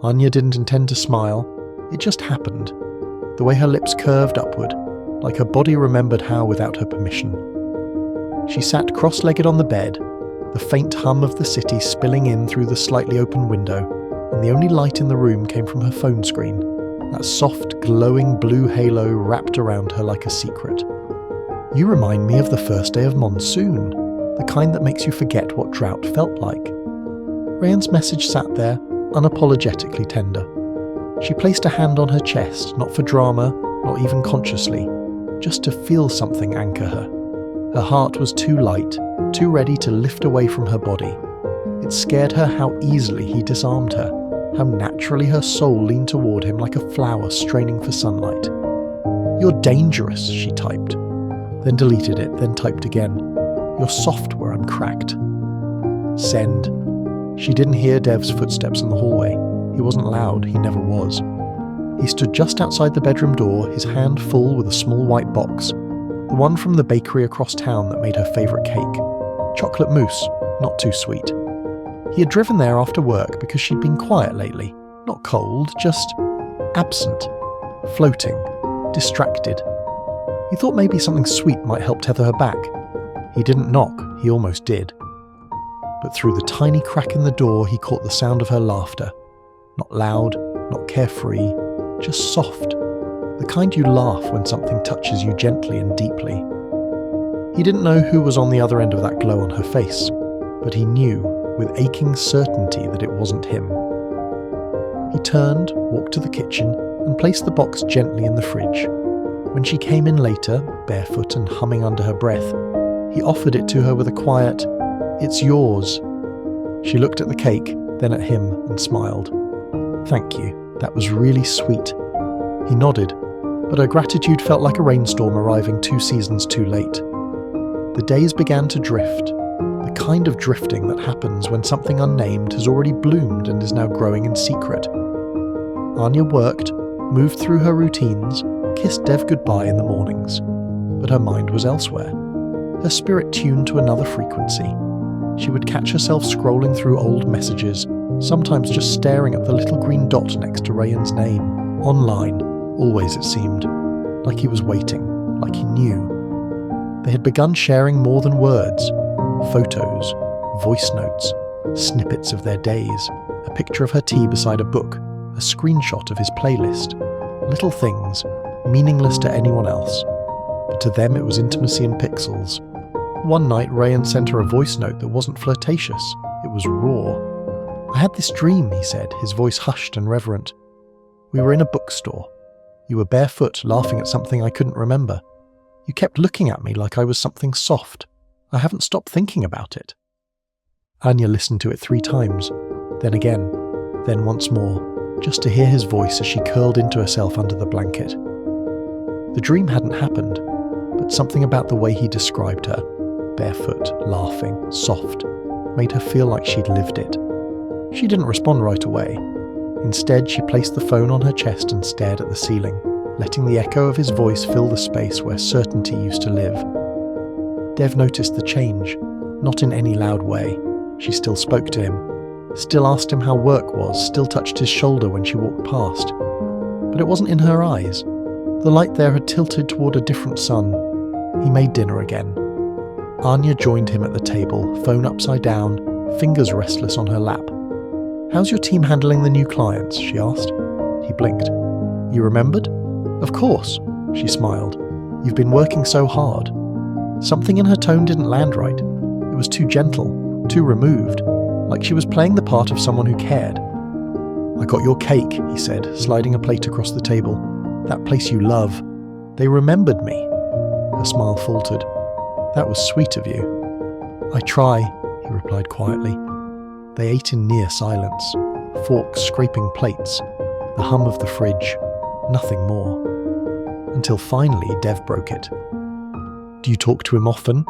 Aanya didn't intend to smile. It just happened. The way her lips curved upward, like her body remembered how without her permission. She sat cross-legged on the bed, the faint hum of the city spilling in through the slightly open window, and the only light in the room came from her phone screen, that soft, glowing blue halo wrapped around her like a secret. "You remind me of the first day of monsoon, the kind that makes you forget what drought felt like." Rayen's message sat there, unapologetically tender. She placed a hand on her chest, not for drama, not even consciously, just to feel something anchor her. Her heart was too light, too ready to lift away from her body. It scared her how easily he disarmed her, how naturally her soul leaned toward him like a flower straining for sunlight. "You're dangerous," she typed, then deleted it, then typed again. "You're soft where I'm cracked." Send. She didn't hear Dev's footsteps in the hallway. He wasn't loud, he never was. He stood just outside the bedroom door, his hand full with a small white box, the one from the bakery across town that made her favourite cake. Chocolate mousse, not too sweet. He had driven there after work because she'd been quiet lately. Not cold, just absent, floating, distracted. He thought maybe something sweet might help tether her back. He didn't knock, he almost did. But through the tiny crack in the door he caught the sound of her laughter. Not loud, not carefree, just soft. The kind you laugh when something touches you gently and deeply. He didn't know who was on the other end of that glow on her face, but he knew, with aching certainty, that it wasn't him. He turned, walked to the kitchen, and placed the box gently in the fridge. When she came in later, barefoot and humming under her breath, he offered it to her with a quiet, "It's yours." She looked at the cake, then at him, and smiled. "Thank you, that was really sweet." He nodded, but her gratitude felt like a rainstorm arriving 2 seasons too late. The days began to drift, the kind of drifting that happens when something unnamed has already bloomed and is now growing in secret. Aanya worked, moved through her routines, kissed Dev goodbye in the mornings, but her mind was elsewhere. Her spirit tuned to another frequency. She would catch herself scrolling through old messages, sometimes just staring at the little green dot next to Rayen's name, online, always it seemed, like he was waiting, like he knew. They had begun sharing more than words, photos, voice notes, snippets of their days, a picture of her tea beside a book, a screenshot of his playlist, little things, meaningless to anyone else, but to them it was intimacy in pixels. One night Rayen sent her a voice note that wasn't flirtatious, it was raw. "I had this dream," he said, his voice hushed and reverent. "We were in a bookstore. You were barefoot, laughing at something I couldn't remember. You kept looking at me like I was something soft. I haven't stopped thinking about it." Aanya listened to it 3 times, then again, then once more, just to hear his voice as she curled into herself under the blanket. The dream hadn't happened, but something about the way he described her, barefoot, laughing, soft, made her feel like she'd lived it. She didn't respond right away. Instead, she placed the phone on her chest and stared at the ceiling, letting the echo of his voice fill the space where certainty used to live. Dev noticed the change, not in any loud way. She still spoke to him, still asked him how work was, still touched his shoulder when she walked past. But it wasn't in her eyes. The light there had tilted toward a different sun. He made dinner again. Aanya joined him at the table, phone upside down, fingers restless on her lap. "How's your team handling the new clients?" she asked. He blinked. "You remembered?" "Of course," she smiled. "You've been working so hard." Something in her tone didn't land right. It was too gentle, too removed, like she was playing the part of someone who cared. "I got your cake," he said, sliding a plate across the table. "That place you love. They remembered me." Her smile faltered. "That was sweet of you." "I try," he replied quietly. They ate in near silence, forks scraping plates, the hum of the fridge, nothing more. Until finally Dev broke it. "Do you talk to him often?"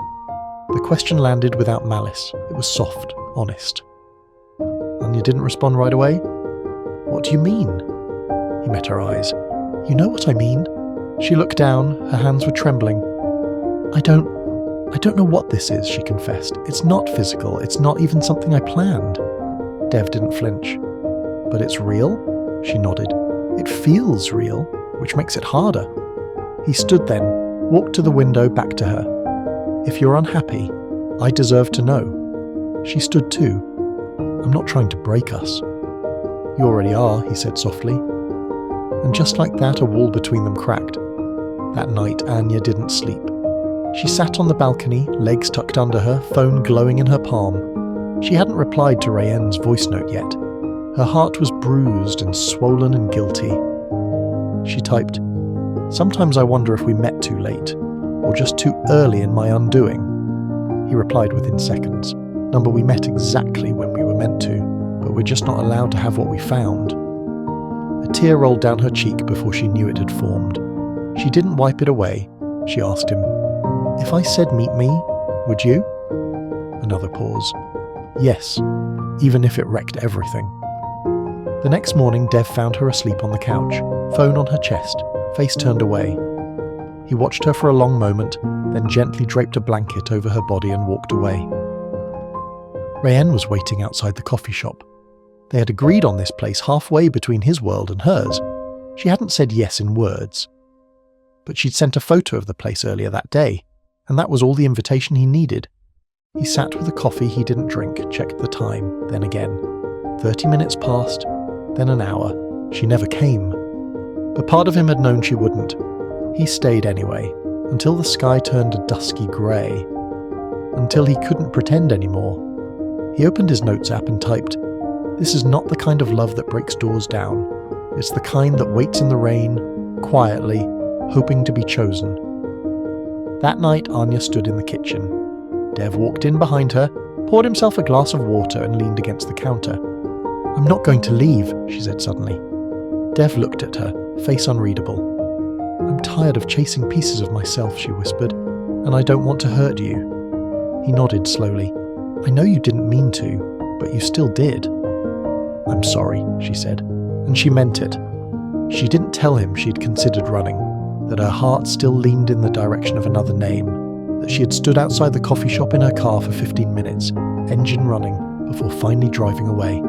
The question landed without malice. It was soft, honest. Aanya didn't respond right away. "What do you mean?" He met her eyes. "You know what I mean." She looked down, her hands were trembling. I don't know what this is," she confessed. "It's not physical, it's not even something I planned." Dev didn't flinch. But it's real? She nodded. It feels real, which makes it harder. He stood then, walked to the window back to her. If you're unhappy, I deserve to know. She stood too. I'm not trying to break us. You already are, he said softly. And just like that, a wall between them cracked. That night, Aanya didn't sleep. She sat on the balcony, legs tucked under her, phone glowing in her palm. She hadn't replied to Rayen's voice note yet. Her heart was bruised and swollen and guilty. She typed, "Sometimes I wonder if we met too late, or just too early in my undoing." He replied within seconds, "Number, we met exactly when we were meant to, but we're just not allowed to have what we found." A tear rolled down her cheek before she knew it had formed. She didn't wipe it away. She asked him, "If I said meet me, would you?" Another pause. "Yes, even if it wrecked everything." The next morning, Dev found her asleep on the couch, phone on her chest, face turned away. He watched her for a long moment, then gently draped a blanket over her body and walked away. Rayen was waiting outside the coffee shop. They had agreed on this place halfway between his world and hers. She hadn't said yes in words. But she'd sent a photo of the place earlier that day, and that was all the invitation he needed. He sat with a coffee he didn't drink, checked the time, then again. 30 minutes passed, then an hour. She never came. But part of him had known she wouldn't. He stayed anyway, until the sky turned a dusky grey. Until he couldn't pretend anymore. He opened his notes app and typed, "This is not the kind of love that breaks doors down. It's the kind that waits in the rain, quietly, hoping to be chosen." That night, Aanya stood in the kitchen. Dev walked in behind her, poured himself a glass of water and leaned against the counter. "I'm not going to leave," she said suddenly. Dev looked at her, face unreadable. "I'm tired of chasing pieces of myself," she whispered, "and I don't want to hurt you." He nodded slowly. "I know you didn't mean to, but you still did." "I'm sorry," she said, and she meant it. She didn't tell him she'd considered running, that her heart still leaned in the direction of another name, that she had stood outside the coffee shop in her car for 15 minutes, engine running, before finally driving away.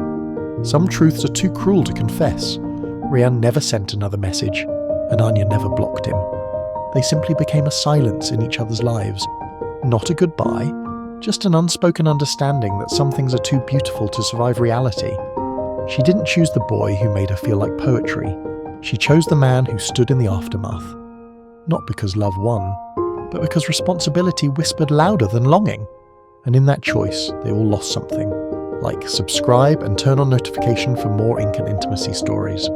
Some truths are too cruel to confess. Rayen never sent another message, and Aanya never blocked him. They simply became a silence in each other's lives. Not a goodbye, just an unspoken understanding that some things are too beautiful to survive reality. She didn't choose the boy who made her feel like poetry. She chose the man who stood in the aftermath. Not because love won, but because responsibility whispered louder than longing. And in that choice, they all lost something. Like subscribe and turn on notification for more Ink and Intimacy stories.